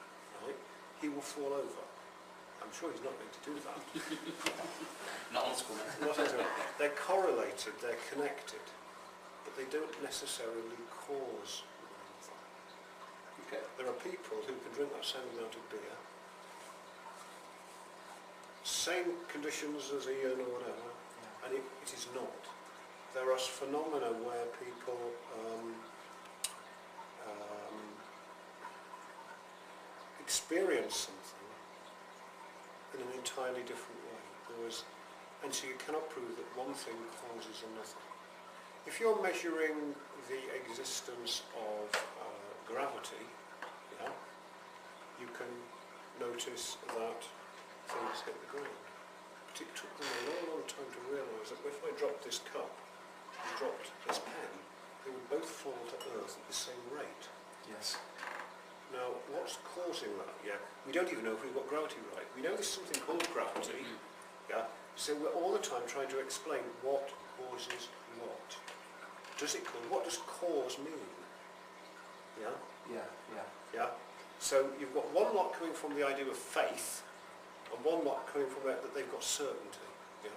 Speaker 3: right, he will fall over. I'm sure he's not going to do that.
Speaker 1: Not on school.
Speaker 3: They're correlated, they're connected, but they don't necessarily cause one another.
Speaker 1: Okay.
Speaker 3: There are people who can drink that same amount of beer, same conditions as Ian or whatever, and it is not. There are phenomena where people experience something in an entirely different way. And so you cannot prove that one thing causes another. If you're measuring the existence of gravity, yeah, you can notice that things hit the ground. But it took them a long, long time to realise that if I dropped this cup and dropped this pen, they would both fall to earth at the same rate.
Speaker 2: Yes.
Speaker 3: Now, what's causing that? Yeah, we don't even know if we've got gravity right. We know there's something called gravity. Yeah, so we're all the time trying to explain what causes what. What does cause mean? Yeah? Yeah? So you've got one lot coming from the idea of faith, and one lot coming from that they've got certainty. Yeah?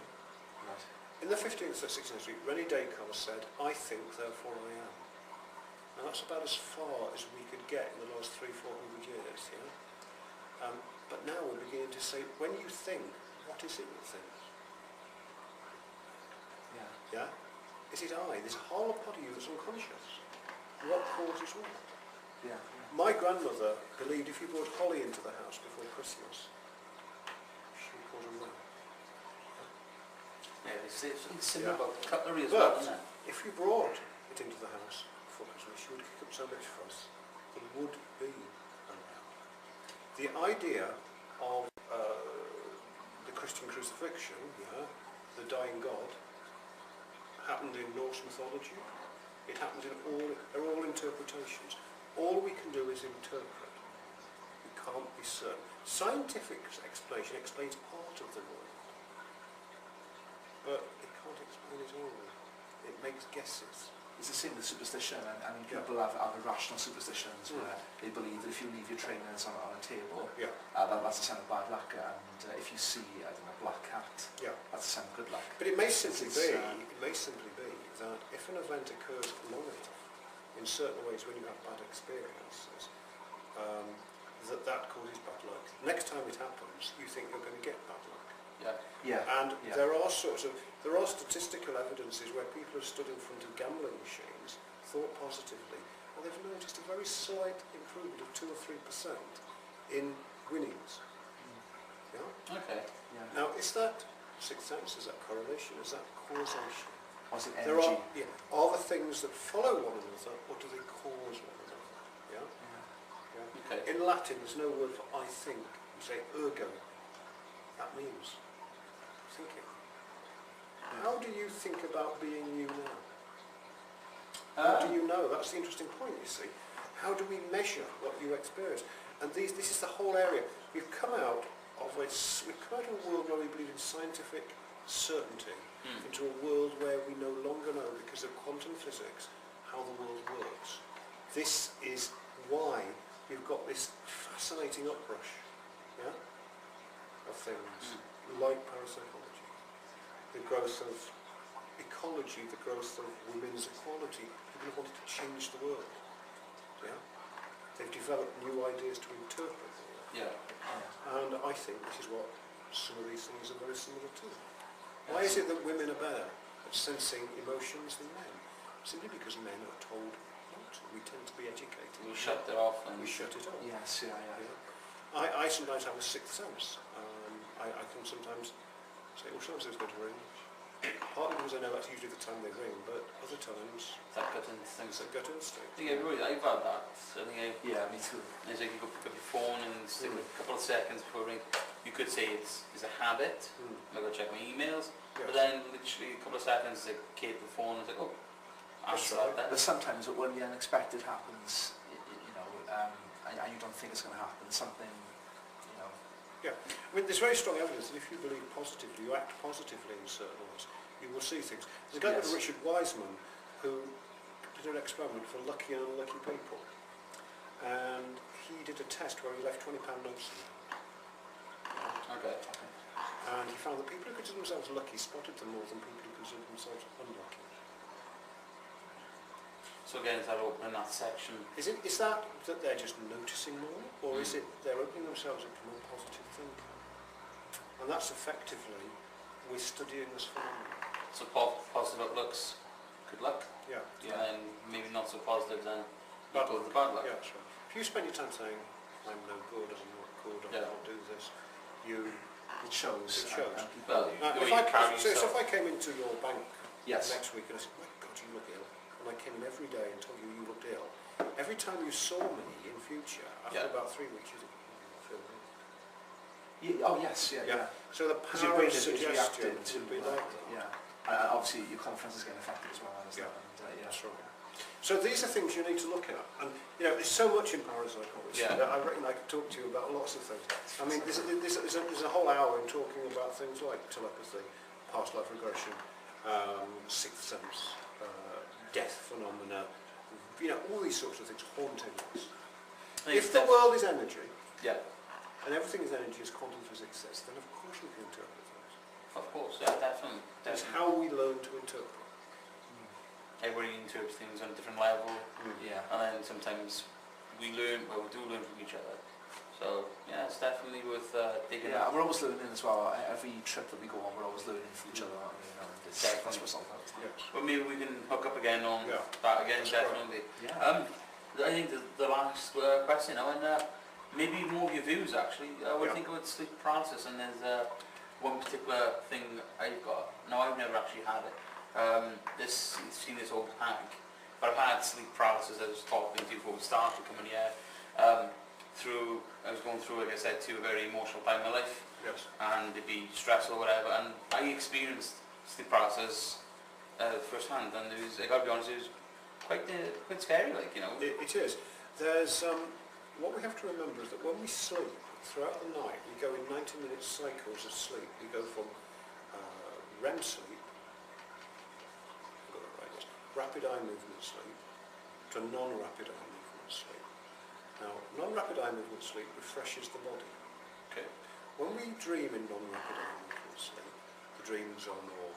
Speaker 2: Right.
Speaker 3: In the 15th or 16th century, René Descartes said, I think, therefore I am. And that's about as far as we could get in the last 300-400 years. Yeah? But now we're beginning to say, when you think, what is it that thinks? Yeah? Is it I? There's a whole part of you that's unconscious. What causes what?
Speaker 2: Yeah.
Speaker 3: My grandmother believed if you brought holly into the house before Christmas, she would cause a row.
Speaker 1: Yeah, they say something similar
Speaker 3: Yeah.
Speaker 1: about cutlery as
Speaker 3: But
Speaker 1: well, isn't it?
Speaker 3: if you brought it into the house before Christmas, she would kick up so much fuss, there would be a row. The idea of the Christian crucifixion, yeah, the dying God, happened in Norse mythology. It happens in they're all interpretations. All we can do is interpret. We can't be certain. Scientific explanation explains part of the world, but it can't explain it all. It makes guesses.
Speaker 2: It's the same with superstition, and I mean,
Speaker 3: Yeah.
Speaker 2: people have irrational superstitions where they believe that if you leave your trainers on a table,
Speaker 3: Yeah,
Speaker 2: that's a sign of bad luck, and if you see, I don't know, a black cat,
Speaker 3: yeah.
Speaker 2: that's a sign of good luck.
Speaker 3: But it may simply
Speaker 2: It's,
Speaker 3: be, that if an event occurs long enough, in certain ways when you have bad experiences, that causes bad luck. Next time it happens, you think you're going to get bad luck.
Speaker 1: Yeah.
Speaker 2: Yeah.
Speaker 3: And
Speaker 2: Yeah.
Speaker 3: there are statistical evidences where people have stood in front of gambling machines, thought positively, and they've noticed a very slight improvement of 2 or 3% in winnings. Yeah?
Speaker 1: Okay.
Speaker 2: Yeah.
Speaker 3: Now, is that sixth sense? Is that correlation? Is that causation?
Speaker 2: Or is it
Speaker 3: There
Speaker 2: energy?
Speaker 3: are the things that follow one another, or do they cause one another? Yeah?
Speaker 2: Yeah.
Speaker 3: Yeah.
Speaker 1: Okay.
Speaker 3: In Latin, there's no word for I think. You say ergo. That means thinking. How do you think about being you now? How do you know? That's the interesting point, you see. How do we measure what you experience? And this is the whole area. We've come out of a world where we believe in scientific certainty into a world where we no longer know, because of quantum physics, how the world works. This is why you've got this fascinating uprush, yeah, of things like parapsychology, the growth of ecology, the growth of women's equality. People have wanted to change the world. Yeah, they've developed new ideas to interpret the world.
Speaker 1: Yeah.
Speaker 3: And I think this is what some of these things are very similar to. Why is it that women are better at sensing emotions than men? Simply because men are told not to. We tend to be educated.
Speaker 1: We shut it off and
Speaker 3: We shut it off.
Speaker 2: Yes, yeah.
Speaker 3: Yeah. I sometimes have a sixth sense. I can sometimes say, well, so-and-so's going to ring. Partly because I know that's usually the time they ring, but other times
Speaker 1: that gut instinct.
Speaker 3: it's a gut instinct.
Speaker 1: I think I've had that. I think
Speaker 2: Yeah, me too.
Speaker 1: it's like you go pick up your phone and it's like a couple of seconds before it ring. You could say it's a habit. I go check my emails. But then literally a couple of seconds, like Kate the phone, it's like, oh, answer
Speaker 3: right.
Speaker 1: that
Speaker 2: But
Speaker 1: then.
Speaker 2: sometimes when the unexpected happens, and you don't think it's going to happen, something,
Speaker 3: Yeah, I mean, there's very strong evidence that if you believe positively, you act positively in certain ways, you will see things. There's a guy called
Speaker 2: Yes.
Speaker 3: Richard Wiseman who did an experiment for lucky and unlucky people, and he did a test where he left £20 notes in there.
Speaker 1: Okay.
Speaker 3: And he found that people who considered themselves lucky spotted them more than people who considered themselves unlucky.
Speaker 1: So again, is that opening that section?
Speaker 3: Is that they're just noticing more, or is it they're opening themselves up to more positive thinking? And that's effectively, we're studying this phenomenon.
Speaker 1: So positive outlooks, good luck.
Speaker 3: Yeah.
Speaker 1: And then maybe not so positive, then you
Speaker 3: Bad
Speaker 1: go with the bad luck.
Speaker 3: Yeah, that's right. If you spend your time saying, I'm no good, I'm not good, I can't do this,
Speaker 2: it shows.
Speaker 3: It shows.
Speaker 2: And people,
Speaker 1: Well,
Speaker 3: Now,
Speaker 1: the way
Speaker 3: if
Speaker 1: you carry
Speaker 3: so
Speaker 1: yourself.
Speaker 3: if I came into your bank
Speaker 2: yes.
Speaker 3: next week and I said, my God, you look ill, and I came in every day and told you you looked ill, every time you saw me in future, after
Speaker 1: Yeah.
Speaker 3: about 3 weeks, you think, I feel ill.
Speaker 2: Oh, yes, yeah.
Speaker 3: So the
Speaker 2: Because your
Speaker 3: power
Speaker 2: brain
Speaker 3: of
Speaker 2: is
Speaker 3: suggestion
Speaker 2: reacting to,
Speaker 3: would be like that.
Speaker 2: yeah. Obviously, your confidence is getting affected as well. Isn't
Speaker 3: Yeah.
Speaker 2: it? And,
Speaker 3: That's right. So these are things you need to look at, and there's so much in parapsychology.
Speaker 1: Yeah.
Speaker 3: I reckon I could talk to you about lots of things. I mean, there's a whole hour in talking about things like telepathy, past life regression, sixth sense, death phenomena, all these sorts of things, hauntings. If the world is energy,
Speaker 1: Yeah,
Speaker 3: and everything is energy as quantum physics says, then of course we can interpret things.
Speaker 1: of course, yeah, definitely.
Speaker 3: That's how we learn to interpret.
Speaker 1: Everybody interprets things on a different level,
Speaker 2: Yeah.
Speaker 1: and then sometimes we do learn from each other. So, yeah, it's definitely worth digging
Speaker 2: Yeah,
Speaker 1: up.
Speaker 2: we're always learning as well. Every trip that we go on, we're always learning from each other. Aren't we? That's what's all about.
Speaker 1: But maybe we can hook up again on
Speaker 3: Yeah.
Speaker 1: that again,
Speaker 3: That's
Speaker 1: definitely.
Speaker 2: Yeah.
Speaker 1: I think the last question now, and maybe more of your views actually. What do you think about sleep paralysis? And there's one particular thing I've got. Now, I've never actually had it. You've seen this old hack, but I've had sleep paralysis. I was talking to you before we started coming here. I was going through, like I said, to a very emotional time in my life,
Speaker 3: Yes.
Speaker 1: and it'd be stressful or whatever. And I experienced sleep paralysis firsthand, and I got to be honest, it was quite scary,
Speaker 3: It is. There's what we have to remember is that when we sleep, throughout the night, we go in 90-minute cycles of sleep. We go from REM sleep, I've got that right, yes, rapid eye movement sleep, to non-rapid eye movement sleep. Now, non-rapid eye movement sleep refreshes the body.
Speaker 1: Okay.
Speaker 3: When we dream in non-rapid eye movement sleep, the dreams are more,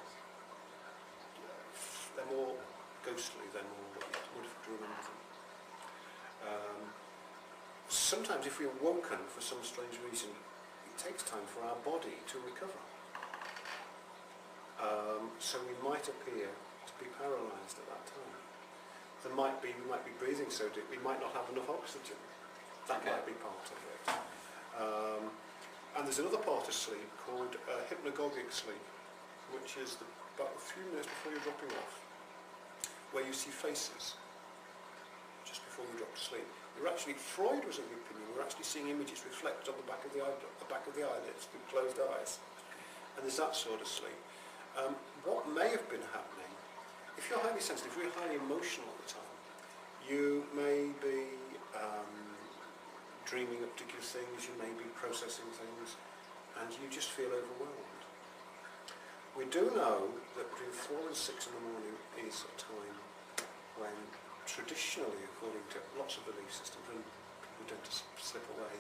Speaker 3: they're more ghostly, they're more difficult to remember them. Sometimes if we're woken for some strange reason, it takes time for our body to recover. So we might appear to be paralysed at that time. We might be breathing so deep, we might not have enough oxygen. That might be part of it. And there's another part of sleep called hypnagogic sleep, which is about a few minutes before you're dropping off, where you see faces just before you drop to sleep. Freud was of the opinion we're actually seeing images reflect on the back of the eyelids with closed eyes. And there's that sort of sleep. What may have been happening, if you're highly sensitive, if you're highly emotional at the time, you may be dreaming of particular things, you may be processing things, and you just feel overwhelmed. We do know that between 4 and 6 in the morning is a time when traditionally, according to lots of belief systems, when people tend to slip away,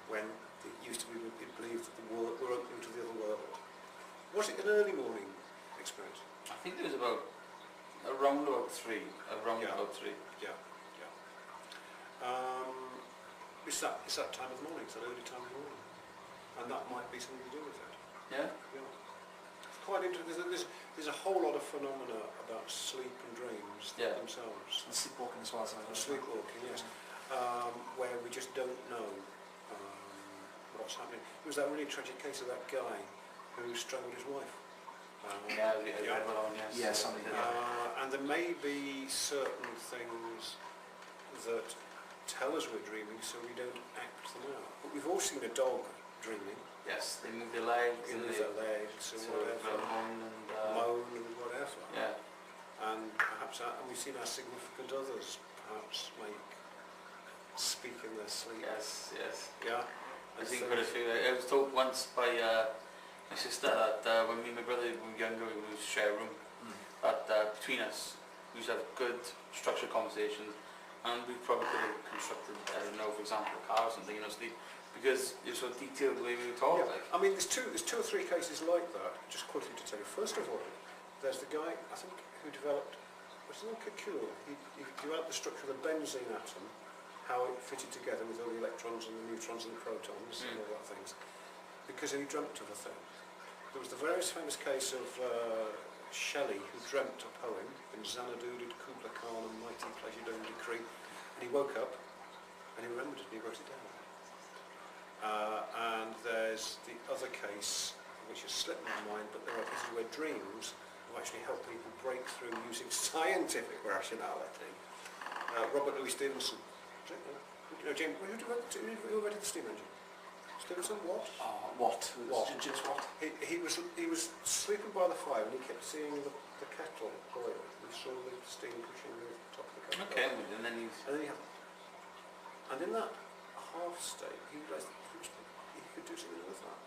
Speaker 3: when it used to be believed that we're open to the other world. Was it an early morning experience?
Speaker 1: I think it was around about 3.
Speaker 3: Yeah. It's that time of the morning, it's that early time of the morning. And that might be something to do with it.
Speaker 1: Yeah?
Speaker 3: Yeah. It's quite interesting. There's a whole lot of phenomena about sleep and dreams themselves.
Speaker 2: And sleepwalking as well.
Speaker 3: And sleepwalking, yes. Where we just don't know what's happening. There was that really tragic case of that guy who strangled his wife.
Speaker 2: Yes.
Speaker 3: And there may be certain things that tell us we're dreaming, so we don't act them out. But we've all seen a dog dreaming.
Speaker 1: Yes, they move their legs.
Speaker 3: They move their legs, or whatever. Moan and whatever.
Speaker 1: Yeah.
Speaker 3: And perhaps, and we've seen our significant others perhaps speak in their sleep.
Speaker 1: Yes.
Speaker 3: Yeah.
Speaker 1: I think quite a few. I was told once by my sister that when me and my brother were younger, we used to share a room. That between us, we used to have good, structured conversations, and we probably could have constructed, I don't know, for example, a car or something, sleep, because it was so detailed the way we were talking.
Speaker 3: Yeah. I mean, there's two or three cases like that. Just quickly to tell you. First of all, there's the guy I think who developed, was it Kekule? He developed the structure of the benzene atom, how it fitted together with all the electrons and the neutrons and the protons and all that things, because he dreamt of a thing. There was the very famous case of Shelley, who dreamt a poem in Xanadu did Kubla Khan and mighty pleasure don't decree, and he woke up and he remembered it and he wrote it down. And there's the other case which has slipped my mind, but there are cases where dreams will actually help people break through using scientific rationality. Robert Louis Stevenson, James, who invented the steam engine? Stevenson, what?
Speaker 2: What? Just what?
Speaker 3: He was sleeping by the fire and he kept seeing the kettle boil. He saw the steam pushing the top of the kettle.
Speaker 1: Okay, and then
Speaker 3: and in that half state, he realised that he could do something with that.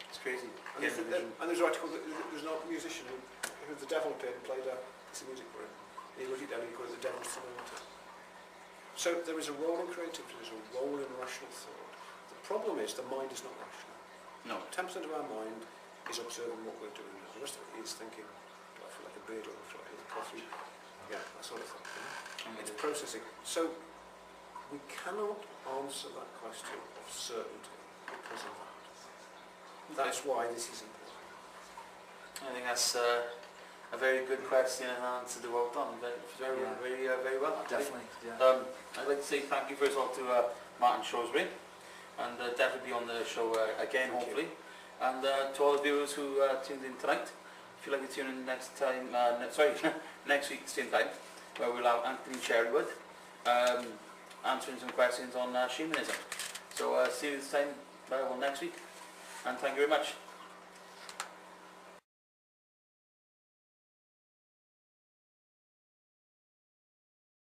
Speaker 1: It's crazy.
Speaker 3: And there's an article that there's a musician who the devil appeared and played a piece of music for him. And he wrote it down and he called it the Devil's Sonata. So there is a role in creativity, there's a role in rational thought. The problem is the mind is not rational.
Speaker 1: No.
Speaker 3: 10% of our mind is observing what we're doing. The rest of it is thinking, do I feel like a beer, do I feel like a coffee? Yeah, that sort of thing. It's processing. So we cannot answer that question of certainty because of that. That's why this is important.
Speaker 1: I think that's a very good question and answer to well done. Very well. Actually.
Speaker 2: Definitely, yeah.
Speaker 1: I'd like to say thank you first of all to Martin Shrewsbury, and definitely be on the show again, hopefully. And to all the viewers who tuned in tonight, if you'd like to tune in next time, next week same time, where we'll have Anthony Cherrywood answering some questions on shamanism. So see you this time, next week, and thank you very much.